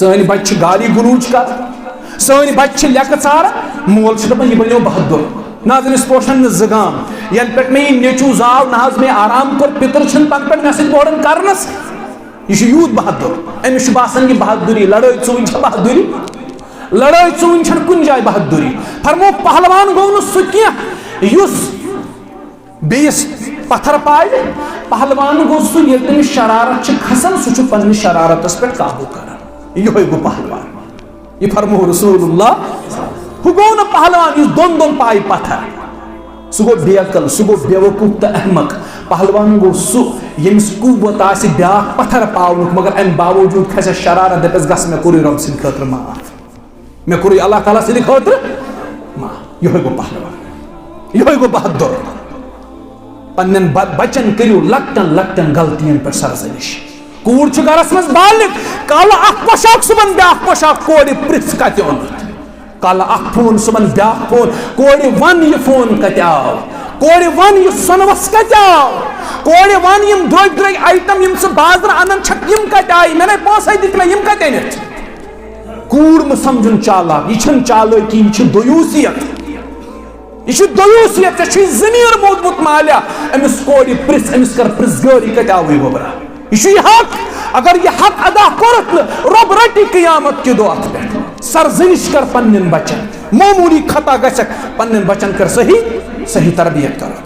सन बच्चे गाली गुलूज कर, सन बच्चे लेक चार, मोल दपान यह बनो बहादुर। नाज़रीन इस पोशन जगाम ये पे मे नेचू जाव ना मे आराम कोर पितर तन पे मे बोड़न करनस यह यूत बहादुर। अमिस बासान यह बहादुरी लड़ाई चून बहादुरी, लड़ाई चून कुन जाए बहादुरी। फरमो पहलवान गो नुस बेस पत्थर पाए, पहलवान गो सह ये तमिस शरारत खसान सह पन्ने शरारतस पे काबू कर, यह गो पहलवान। यह फरमो रसूलुल्लाह हु गो न पहलवान इस दोन दोन पाए पत्थर, सह गो बेअकल, सह गो बेवकूफ तो अहमक। पहलवान गो सह यमिस कुवत आसि ब्या पत्थर पावनुक, मगर अम बावजूद खसे शरारत दपस गस मे कोर रब सिंद खतर माफ, मे कोर अल्लाह ताला सिंद खतर माफ। यह गो पहलवान, यह गो बहादुर। पन्न बचन करियो लक्टन लक्टन गलतियन पर सरजनिश। कूर गरस मज बालिग, कल अख पोशाक सुबन ब्या पोशाक कोर प्रिस कत ओनुत, कल अख फोन सुबन ब्या फोन कोर वन यह फोन कत आव, कोर वन यह सोनवस कत आव, कोर वन यम द्रग द्रग आइटम यम सह बाजार अनन यम कत आय, मैंने पोसे दित मे यम कत अनित। कूर म समझुन चालाक, यह चालाकी, यह दयूसियत, यह दयूसियत। ऐ जमीर मोदमुत मालिया अमिस कोर प्रिस, अमिस कर प्रिसगारी कत आव गोबरा। यह हक, अगर यह हक अदा कोरत रब रटी क़यामत के दो अत पे सरजनिश कर पन्न बचन, मामूली खता गसक पन्न बचन कर सही सही तरबियत कर।